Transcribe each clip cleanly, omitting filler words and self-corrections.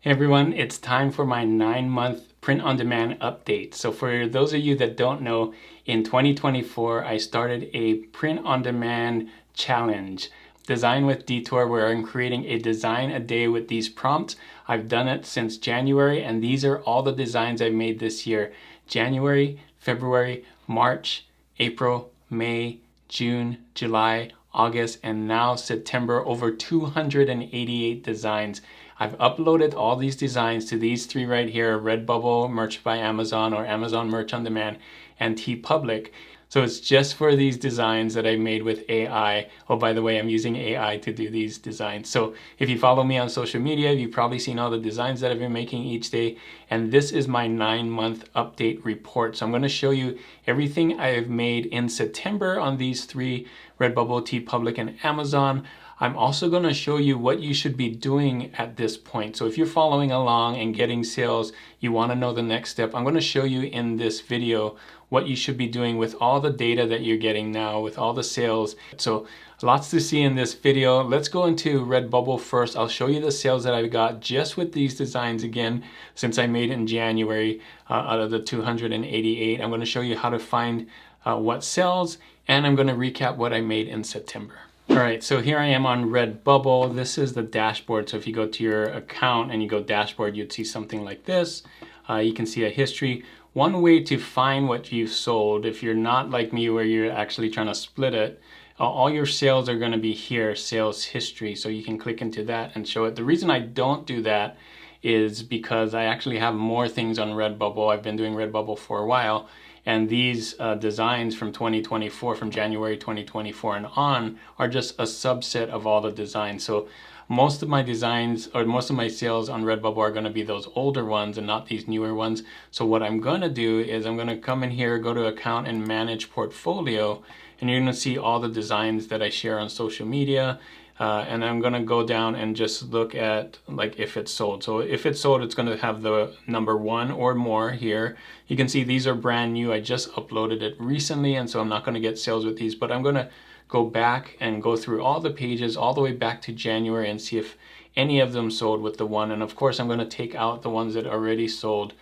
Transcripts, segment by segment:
Hey everyone, it's time for my 9-month print-on-demand update. So for those of you that don't know, in 2024, I started a print-on-demand challenge, Design with Detour, where I'm creating a design a day with these prompts. I've done it since January, and these are all the designs I made this year. January, February, March, April, May, June, July, August, and now September, over 288 designs. I've uploaded all these designs to these three right here: Redbubble, Merch by Amazon, or Amazon Merch on Demand, and Teepublic. So it's just for these designs that I made with AI. Oh, by the way, I'm using AI to do these designs. So if you follow me on social media, you've probably seen all the designs that I've been making each day. And this is my 9-month update report. So I'm going to show you everything I have made in September on these three: Redbubble, Teepublic, and Amazon. I'm also going to show you what you should be doing at this point. So if you're following along and getting sales, you want to know the next step, I'm going to show you in this video what you should be doing with all the data that you're getting now, with all the sales. So lots to see in this video. Let's go into Redbubble first. I'll show you the sales that I got just with these designs again, since I made it in January out of the 288. I'm going to show you how to find what sells, and I'm going to recap what I made in September. All right, so here I am on Redbubble. This is the dashboard. So if you go to your account and you go dashboard, you'd see something like this. You can see a history. One way to find what you've sold, if you're not like me where you're actually trying to split it, all your sales are going to be here, sales history. So you can click into that and show it. The reason I don't do that is because I actually have more things on Redbubble. I've been doing Redbubble for a while. And these designs from 2024, from January 2024 and on, are just a subset of all the designs. So most of my designs, or most of my sales on Redbubble, are going to be those older ones and not these newer ones. So what I'm going to do is I'm going to come in here, go to account and manage portfolio, and you're going to see all the designs that I share on social media. And I'm going to go down and just look at like if it's sold. So if it's sold, it's going to have the number 1 or more here. You can see these are brand new. I just uploaded it recently, and so I'm not going to get sales with these, but I'm going to go back and go through all the pages all the way back to January and see if any of them sold with the 1. And of course, I'm going to take out the ones that already sold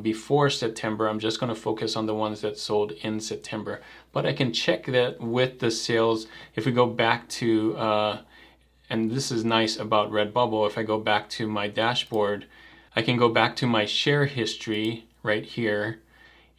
before September. I'm just going to focus on the ones that sold in September. But I can check that with the sales. If we go back to and this is nice about Redbubble, if I go back to my dashboard, I can go back to my share history right here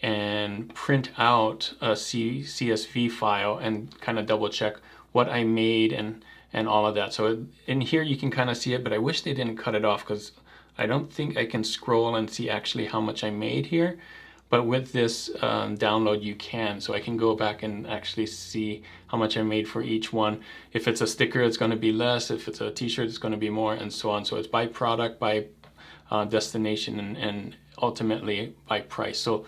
and print out a CSV file and kind of double check what I made and all of that. So in here you can kind of see it, but I wish they didn't cut it off because I don't think I can scroll and see actually how much I made here. But with this download, you can. So I can go back and actually see how much I made for each one. If it's a sticker, it's going to be less. If it's a t-shirt, it's going to be more, and so on. So it's by product, by destination, and ultimately by price. So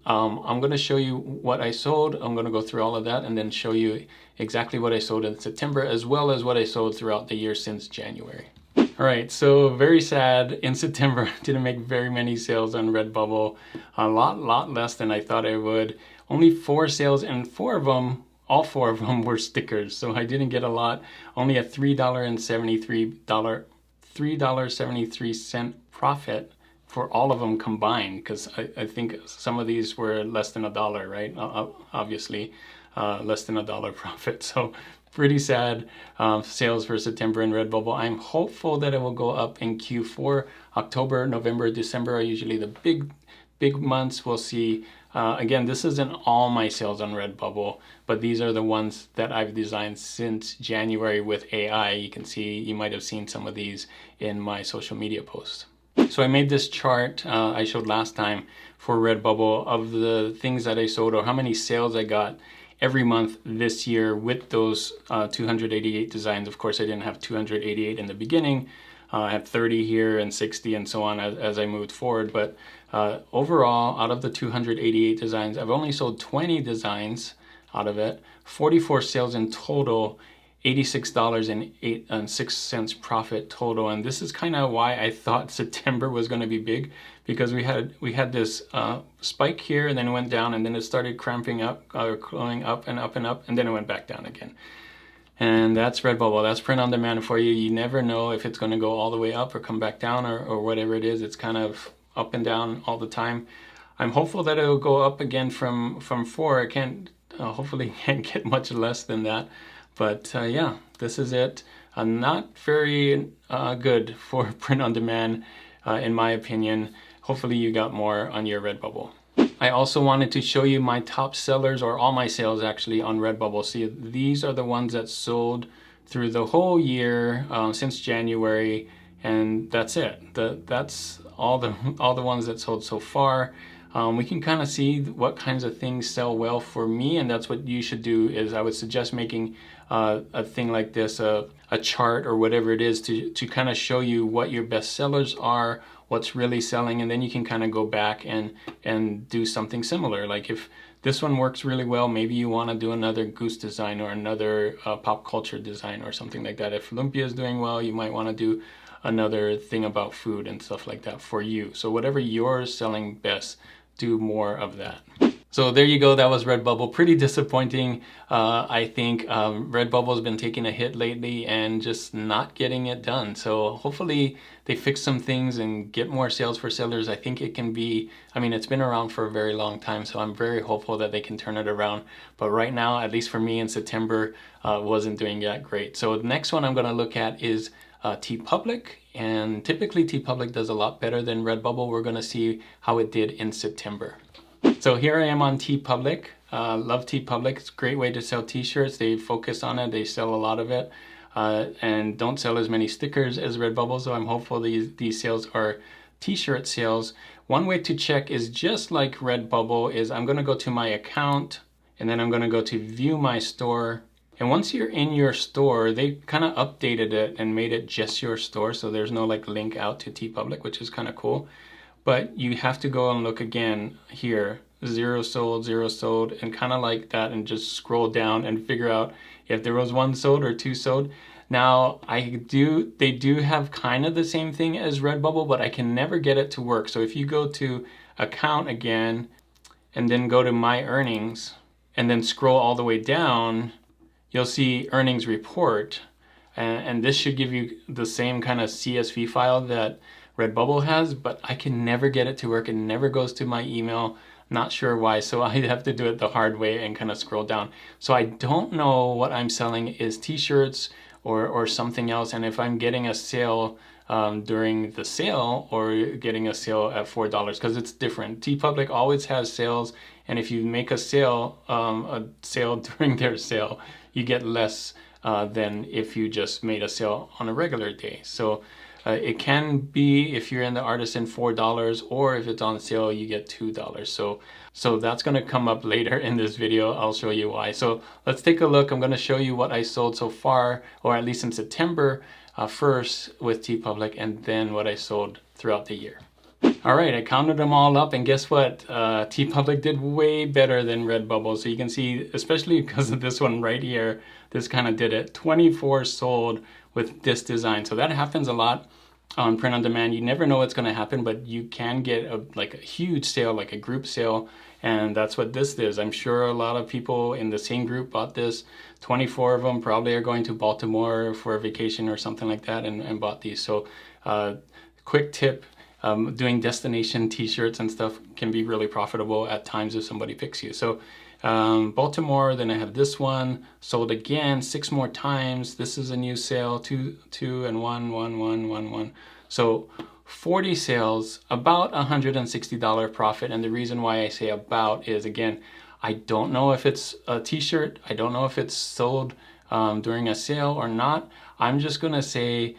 I'm going to show you what I sold. I'm going to go through all of that and then show you exactly what I sold in September, as well as what I sold throughout the year since January. All right, so very sad. In September, didn't make very many sales on Redbubble. A lot less than I thought I would. Only 4 sales, and all four of them were stickers. So I didn't get a lot. Only a $3.73 profit for all of them combined, because I think some of these were less than $1, right? Obviously, less than $1 profit. So pretty sad sales for September in Redbubble. I'm hopeful that it will go up in Q4. October, November, December are usually the big months. We'll see. Again, this isn't all my sales on Redbubble, but these are the ones that I've designed since January with AI. You can see, you might have seen some of these in my social media posts. So I made this chart I showed last time for Redbubble of the things that I sold, or how many sales I got every month this year with those 288 designs. Of course, I didn't have 288 in the beginning. I had 30 here and 60 and so on as I moved forward. But overall, out of the 288 designs, I've only sold 20 designs out of it, 44 sales in total, $86.06 profit total. And this is kind of why I thought September was going to be big, because we had this spike here, and then it went down, and then it started cramping up, going up and up and up, and then it went back down again. And that's Redbubble. That's print on demand for you. You never know if it's going to go all the way up or come back down or whatever it is. It's kind of up and down all the time. I'm hopeful that it'll go up again from 4. I can't, hopefully can't get much less than that. But yeah, this is it. Not very good for print on demand, in my opinion. Hopefully you got more on your Redbubble. I also wanted to show you my top sellers, or all my sales actually, on Redbubble. See, these are the ones that sold through the whole year, since January, and that's it. That's all the ones that sold so far. We can kind of see what kinds of things sell well for me, and that's what you should do. Is I would suggest making a thing like this, a chart or whatever it is, to kind of show you what your best sellers are, what's really selling, and then you can kind of go back and do something similar. Like if this one works really well, maybe you want to do another goose design or another pop culture design or something like that. If Lumpia is doing well, you might want to do another thing about food and stuff like that for you. So whatever you're selling best, do more of that. So there you go, that was Redbubble. Pretty disappointing. I think Redbubble's been taking a hit lately and just not getting it done. So hopefully they fix some things and get more sales for sellers. I think it can be, I mean, it's been around for a very long time, so I'm very hopeful that they can turn it around. But right now, at least for me in September, wasn't doing that great. So the next one I'm gonna look at is Teepublic, and typically Teepublic does a lot better than Redbubble. We're gonna see how it did in September. So here I am on Teepublic. Love Teepublic. It's a great way to sell t-shirts. They focus on it. They sell a lot of it, and don't sell as many stickers as Redbubble. So I'm hopeful these sales are t-shirt sales. One way to check is just like Redbubble is I'm going to go to my account, and then I'm going to go to view my store. And once you're in your store, they kind of updated it and made it just your store. So there's no like link out to Teepublic, which is kind of cool. But you have to go and look again here, 0 sold, 0 sold, and kind of like that, and just scroll down and figure out if there was 1 sold or 2 sold. Now they do have kind of the same thing as Redbubble, but I can never get it to work. So if you go to account again, and then go to my earnings, and then scroll all the way down, you'll see earnings report. And this should give you the same kind of CSV file that Redbubble has, but I can never get it to work. It never goes to my email. Not sure why, so I have to do it the hard way and kind of scroll down. So I don't know what I'm selling is t-shirts or something else, and if I'm getting a sale during the sale or getting a sale at $4, because it's different. Teepublic always has sales, and if you make a sale during their sale, you get less than if you just made a sale on a regular day. So it can be, if you're in the artisan, $4, or if it's on sale, you get $2. So that's going to come up later in this video. I'll show you why. So let's take a look. I'm going to show you what I sold so far, or at least in September, first with Teepublic, and then what I sold throughout the year. All right, I counted them all up, and guess what? Teepublic did way better than Redbubble. So you can see, especially because of this one right here, this kind of did it. 24 sold with this design. So that happens a lot on print on demand. You never know what's going to happen, but you can get a huge sale, like a group sale, and that's what this is. I'm sure a lot of people in the same group bought this. 24 of them probably are going to Baltimore for a vacation or something like that, and bought these. So quick tip, doing destination t-shirts and stuff can be really profitable at times if somebody picks you. So Baltimore, then I have this one, sold again 6 more times. This is a new sale, 2 and 1, 1, 1, 1, 1. So 40 sales, about $160 profit. And the reason why I say about is, again, I don't know if it's a t-shirt. I don't know if it's sold during a sale or not. I'm just gonna say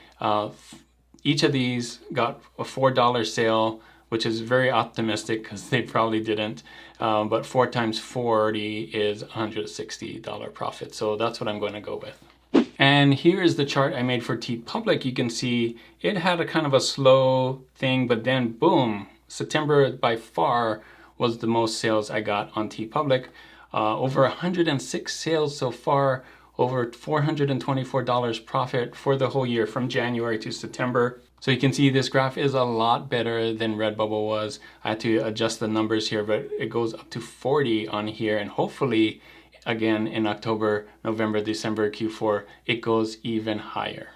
each of these got a $4 sale, which is very optimistic because they probably didn't. But 4 times 40 is $160 profit. So that's what I'm going to go with. And here is the chart I made for Teepublic. You can see it had a kind of a slow thing, but then boom, September by far was the most sales I got on Teepublic. Over 106 sales so far, over $424 profit for the whole year from January to September. So you can see this graph is a lot better than Redbubble was. I had to adjust the numbers here, but it goes up to 40 on here, and hopefully again in October, November, December, Q4, it goes even higher.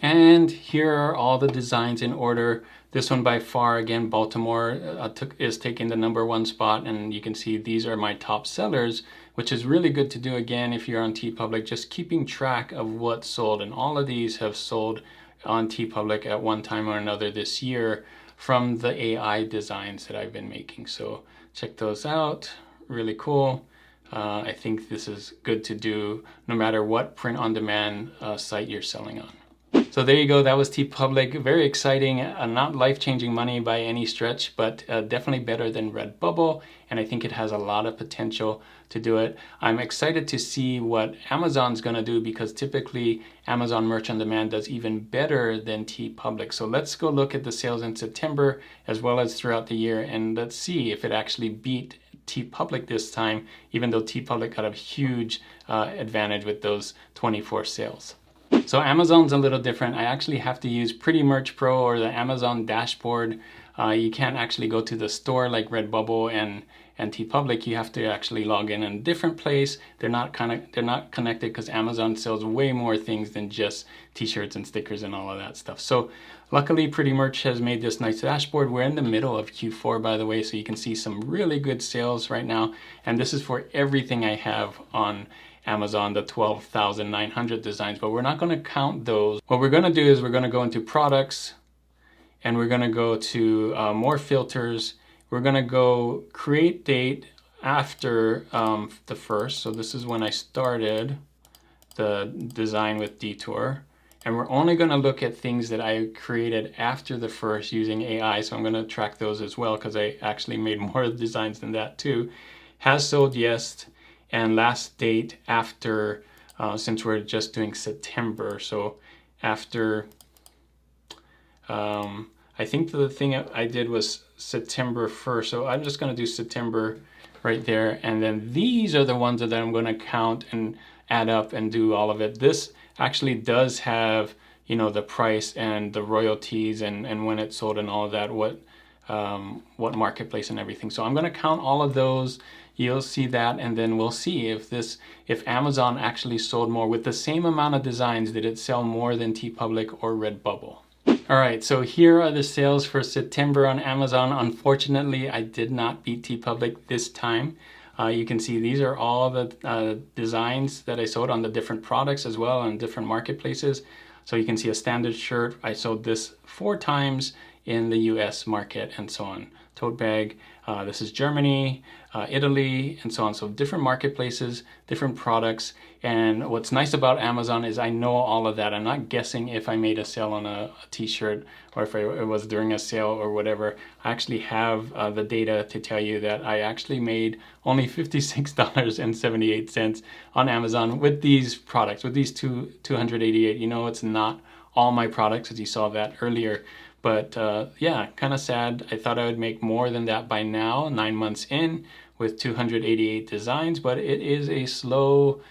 And here are all the designs in order. This one by far, again, Baltimore is taking the #1 spot, and you can see these are my top sellers, which is really good to do again if you're on Teepublic, just keeping track of what sold. And all of these have sold on Teepublic at one time or another this year from the AI designs that I've been making. So check those out, really cool. I think this is good to do no matter what print-on-demand site you're selling on. So there you go, that was Teepublic. Very exciting, not life-changing money by any stretch, but definitely better than Redbubble, and I think it has a lot of potential to do it. I'm excited to see what Amazon's gonna do, because typically Amazon Merch on Demand does even better than Teepublic. So let's go look at the sales in September as well as throughout the year, and let's see if it actually beat Teepublic this time, even though Teepublic got a huge advantage with those 24 sales. So Amazon's a little different. I actually have to use Pretty Merch Pro or the Amazon dashboard. You can't actually go to the store like Redbubble and Teepublic. You have to actually log in a different place. They're not connected because Amazon sells way more things than just t-shirts and stickers and all of that stuff. So luckily Pretty Merch has made this nice dashboard. We're in the middle of Q4, by the way, so you can see some really good sales right now. And this is for everything I have on Amazon, the 12,900 designs, but we're not going to count those. What we're going to do is we're going to go into products, and we're going to go to more filters. We're going to go create date after the first. So this is when I started the design with Detour. And we're only going to look at things that I created after the first using AI. So I'm going to track those as well, because I actually made more designs than that too. Has sold, yes. And last date after, since we're just doing September, so after, I think the thing I did was September 1st, so I'm just going to do September right there, and then these are the ones that I'm going to count and add up and do all of it. This actually does have, you know, the price and the royalties and when it sold and all of that, what marketplace and everything. So I'm going to count all of those. You'll see that, and then we'll see if Amazon actually sold more with the same amount of designs. Did it sell more than Teepublic or Redbubble? All right, so here are the sales for September on Amazon. Unfortunately, I did not beat Teepublic this time. You can see these are all the designs that I sold on the different products as well on different marketplaces. So you can see a standard shirt. I sold this 4 times in the US market and so on. Tote bag, this is Germany, Italy, and so on. So different marketplaces, different products. And what's nice about Amazon is I know all of that. I'm not guessing if I made a sale on a t-shirt or if it was during a sale or whatever. I actually have the data to tell you that I actually made only $56.78 on Amazon with these products, with these 288. You know, it's not all my products, as you saw that earlier. But yeah, kind of sad. I thought I would make more than that by now, 9 months in, with 288 designs, but it is a slow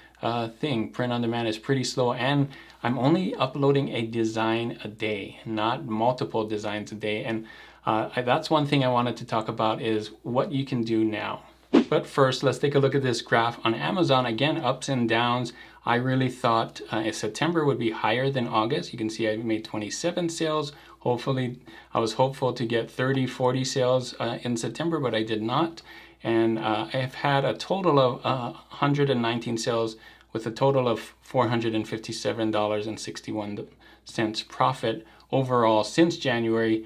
thing. Print on demand is pretty slow, and I'm only uploading a design a day, not multiple designs a day. And that's one thing I wanted to talk about is what you can do now. But first, let's take a look at this graph on Amazon. Again, ups and downs. I really thought September would be higher than August. You can see I made 27 sales. Hopefully, I was hopeful to get 30, 40 sales in September, but I did not. And I've had a total of 119 sales with a total of $457.61 profit overall since January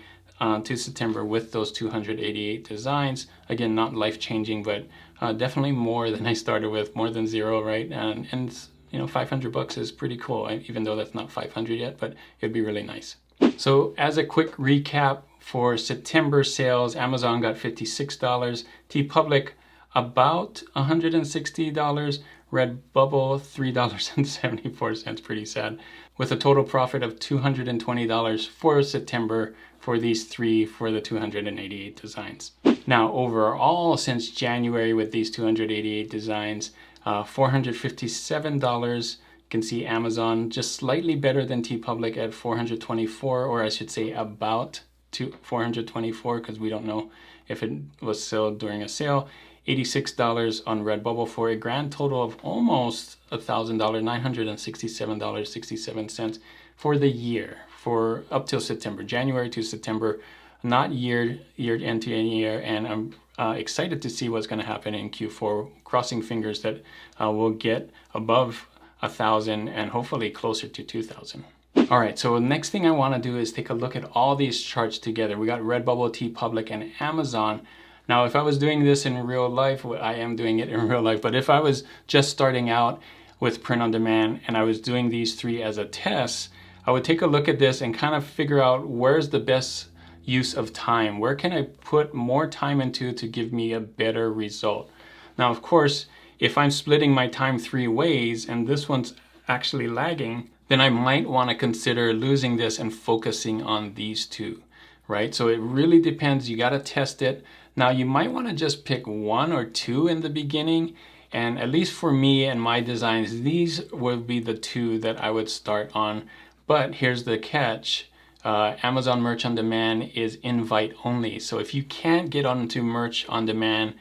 to September with those 288 designs. Again, not life-changing, but definitely more than I started with, more than zero, right? And you know, $500 is pretty cool, even though that's not 500 yet, but it'd be really nice. So as a quick recap for September sales, Amazon got $56, Teepublic about $160, Redbubble $3.74, pretty sad, with a total profit of $220 for September for these 3 for the 288 designs. Now overall, since January with these 288 designs, $457. You can see Amazon just slightly better than Teepublic at $424, or I should say about $424, because we don't know if it was sold during a sale. $86 on Redbubble for a grand total of almost $1,000, $967.67 for the year, for up till September, January to September, not year end to end year. And I'm excited to see what's going to happen in Q4, crossing fingers that we'll get above 1,000 and hopefully closer to 2,000. All right, so the next thing I want to do is take a look at all these charts together. We got Redbubble, Teepublic, and Amazon. Now, if I was doing this in real life, I am doing it in real life, but if I was just starting out with print on demand and I was doing these three as a test, I would take a look at this and kind of figure out where's the best use of time. Where can I put more time into to give me a better result? Now, of course, if I'm splitting my time three ways and this one's actually lagging, then I might want to consider losing this and focusing on these two, right? So it really depends. You got to test it. Now, you might want to just pick one or two in the beginning. And at least for me and my designs, these would be the two that I would start on. But here's the catch. Amazon Merch on Demand is invite only. So if you can't get onto Merch on Demand,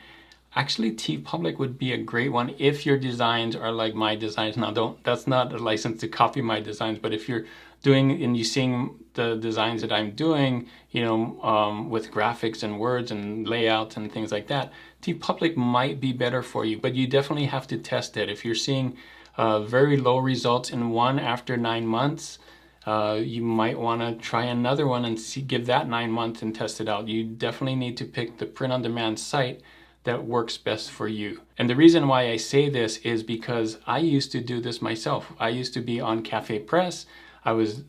actually Teepublic would be a great one if your designs are like my designs. Now, that's not a license to copy my designs, but if you're doing and you're seeing the designs that I'm doing, with graphics and words and layouts and things like that, Teepublic might be better for you, but you definitely have to test it. If you're seeing very low results in one after 9 months, you might want to try another one and give that 9 months and test it out. You definitely need to pick the print on demand site that works best for you. And the reason why I say this is because I used to do this myself. I used to be on Cafe Press. I was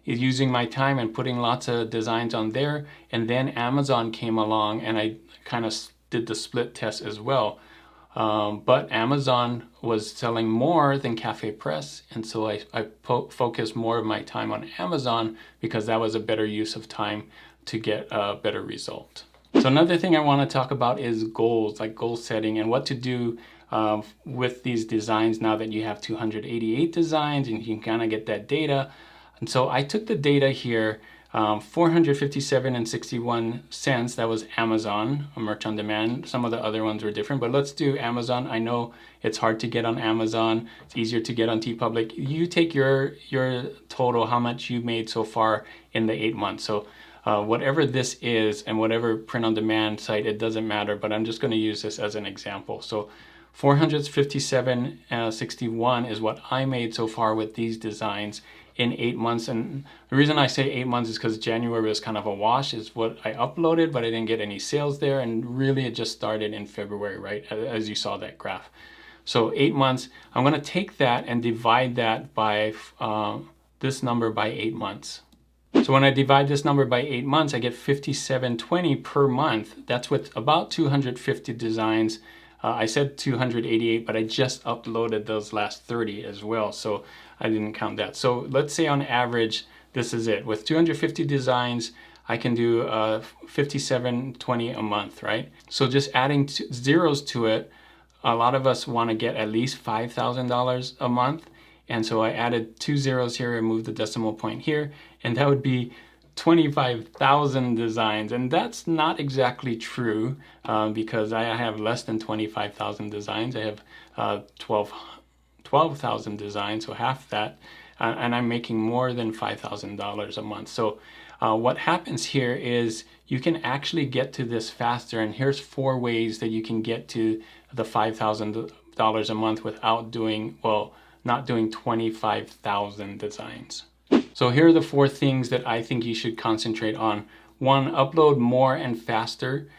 using my time and putting lots of designs on there, and then Amazon came along and I kind of did the split test as well. But Amazon was selling more than Cafe Press, and so I focused more of my time on Amazon because that was a better use of time to get a better result. So another thing I want to talk about is goals, like goal setting and what to do with these designs now that you have 288 designs and you can kind of get that data. And so I took the data here, 457.61 cents. That was Amazon, a Merch on Demand. Some of the other ones were different, but let's do Amazon. I know it's hard to get on Amazon. It's easier to get on Teepublic. You take your total, how much you made so far in the 8 months. So whatever this is and whatever print on demand site, it doesn't matter, but I'm just going to use this as an example. So 457.61 is what I made so far with these designs in 8 months. And the reason I say 8 months is because January was kind of a wash, is what I uploaded, but I didn't get any sales there. And really it just started in February, right? As you saw that graph. So 8 months, I'm going to take that and divide that by this number by 8 months. So when I divide this number by 8 months, I get 57.20 per month. That's with about 250 designs. I said 288, but I just uploaded those last 30 as well, so I didn't count that. So let's say on average, this is it. With 250 designs, I can do 57.20 a month, right? So just adding zeros to it, a lot of us want to get at least $5,000 a month. And so I added 2 zeros here and moved the decimal point here, and that would be 25,000 designs. And that's not exactly true because I have less than 25,000 designs. I have 12,000 designs, so half that, and I'm making more than $5,000 a month. So what happens here is you can actually get to this faster, and here's 4 ways that you can get to the $5,000 a month without doing, not doing 25,000 designs. So here are the 4 things that I think you should concentrate on. 1, upload more and faster.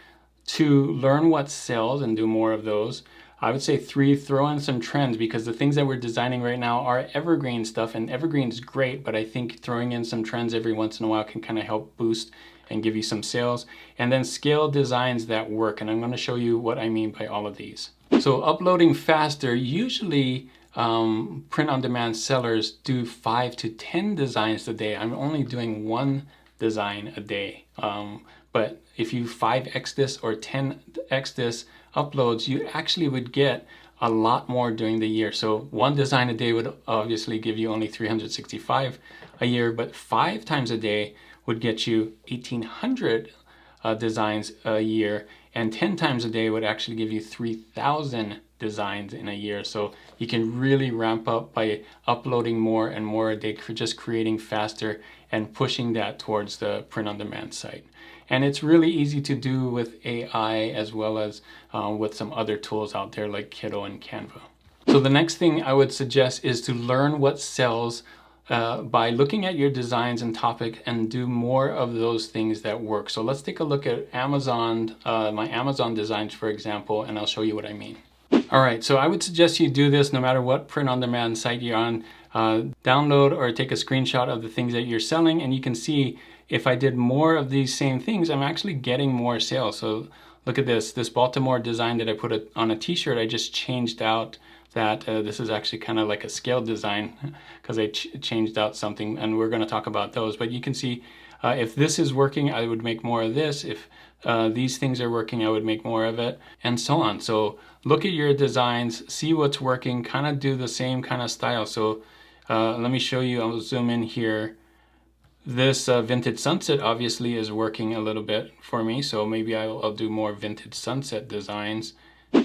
2, learn what sells and do more of those. I would say 3, throw in some trends, because the things that we're designing right now are evergreen stuff, and evergreen is great, but I think throwing in some trends every once in a while can kind of help boost and give you some sales. And then scale designs that work, and I'm going to show you what I mean by all of these. So uploading faster, usually print-on-demand sellers do 5 to 10 designs a day. I'm only doing 1 design a day. But if you 5x this or 10x this uploads, you actually would get a lot more during the year. So 1 design a day would obviously give you only 365 a year, but 5 times a day would get you 1,800 designs a year, and 10 times a day would actually give you 3,000 designs in a year. So you can really ramp up by uploading more and more a day, for just creating faster and pushing that towards the print-on-demand site. And it's really easy to do with AI, as well as with some other tools out there like Kiddo and Canva. So the next thing I would suggest is to learn what sells by looking at your designs and topic, and do more of those things that work. So let's take a look at Amazon, my Amazon designs, for example, and I'll show you what I mean. All right, so I would suggest you do this no matter what print-on-demand site you're on. Download or take a screenshot of the things that you're selling, and you can see if I did more of these same things, I'm actually getting more sales. So look at this Baltimore design that I put on a t-shirt. I just changed out that this is actually kind of like a scale design, because I changed out something, and we're going to talk about those. But you can see if this is working, I would make more of this. If these things are working, I would make more of it, and so on. So look at your designs, see what's working, kind of do the same kind of style. So let me show you. I'll zoom in here. This vintage sunset obviously is working a little bit for me, so maybe I'll do more vintage sunset designs.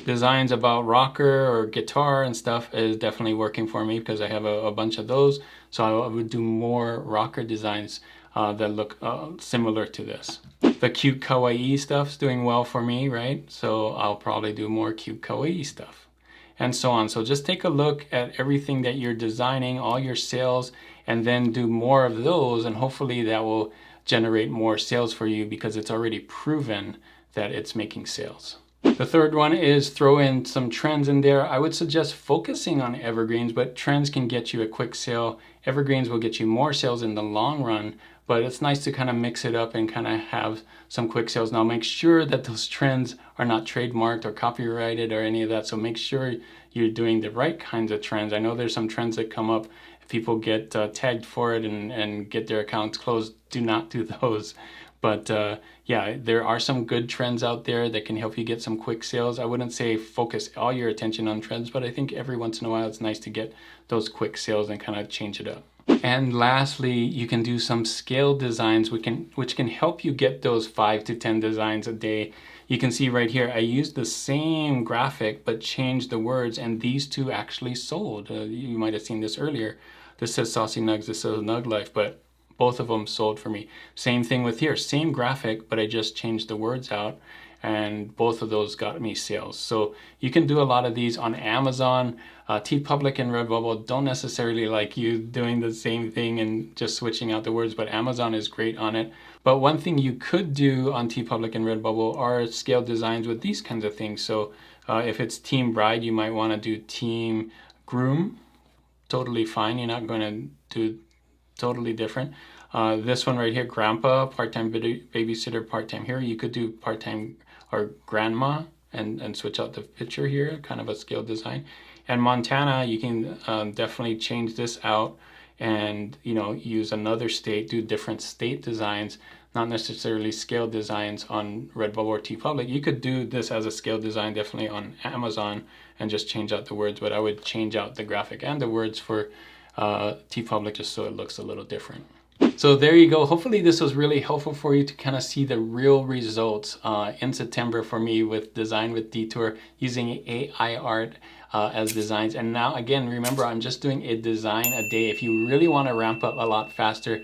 Designs about rocker or guitar and stuff is definitely working for me, because I have a bunch of those. So I would do more rocker designs that look similar to this. The cute kawaii stuff's doing well for me, right? So I'll probably do more cute kawaii stuff, and so on. So just take a look at everything that you're designing, all your sales, and then do more of those, and hopefully that will generate more sales for you, because it's already proven that it's making sales. The third one is throw in some trends in there. I would suggest focusing on evergreens, but trends can get you a quick sale. Evergreens will get you more sales in the long run, but it's nice to kind of mix it up and kind of have some quick sales. Now make sure that those trends are not trademarked or copyrighted or any of that. So make sure you're doing the right kinds of trends. I know there's some trends that come up, people get tagged for it and get their accounts closed. Do not do those. But yeah, there are some good trends out there that can help you get some quick sales. I wouldn't say focus all your attention on trends, but I think every once in a while it's nice to get those quick sales and kind of change it up. And lastly, you can do some scale designs, which can help you get those 5 to 10 designs a day. You can see right here, I used the same graphic but changed the words, and these two actually sold. You might have seen this earlier. This says Saucy Nugs, this says Nug Life, but both of them sold for me. Same thing with here, same graphic, but I just changed the words out, and both of those got me sales. So you can do a lot of these on Amazon. Teepublic and Redbubble don't necessarily like you doing the same thing and just switching out the words, but Amazon is great on it. But one thing you could do on Teepublic and Redbubble are scale designs with these kinds of things. So if it's Team Bride, you might want to do Team Groom. Totally fine. You're not going to do totally different. This one right here, Grandpa, part-time babysitter, part-time hero. You could do part-time or grandma and switch out the picture here, kind of a scale design. And Montana, you can definitely change this out and, you know, use another state, do different state designs, not necessarily scale designs on Redbubble or Teepublic. You could do this as a scale design definitely on Amazon and just change out the words, but I would change out the graphic and the words for Teepublic just so it looks a little different. So there you go. Hopefully this was really helpful for you to kind of see the real results in September for me with Design with Detour, using AI art as designs. And now again, remember, I'm just doing a design a day. If you really want to ramp up a lot faster,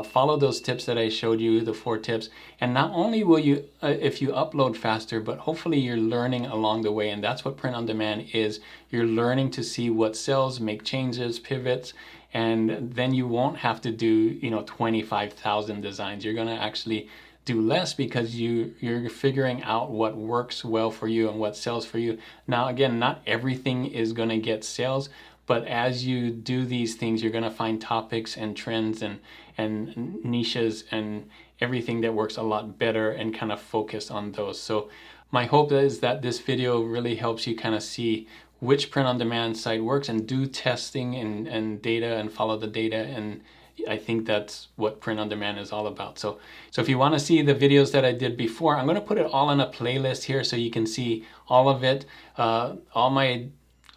follow those tips that I showed you, the 4 tips. And not only will you, if you upload faster, but hopefully you're learning along the way. And that's what print on demand is. You're learning to see what sells, make changes, pivots, and then you won't have to do, 25,000 designs. You're going to actually do less because you're figuring out what works well for you and what sells for you. Now, again, not everything is going to get sales, but as you do these things, you're going to find topics and trends and niches and everything that works a lot better, and kind of focus on those. So my hope is that this video really helps you kind of see which print-on-demand site works, and do testing and data and follow the data. And I think that's what print-on-demand is all about. So if you want to see the videos that I did before, I'm going to put it all in a playlist here so you can see all of it, all my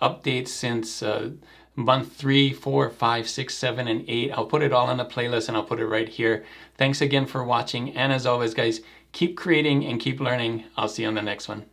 updates since month 3, 4, 5, 6, 7, and 8. I'll put it all in a playlist, and I'll put it right here. Thanks again for watching. And as always, guys, Keep creating and keep learning. I'll see you on the next one.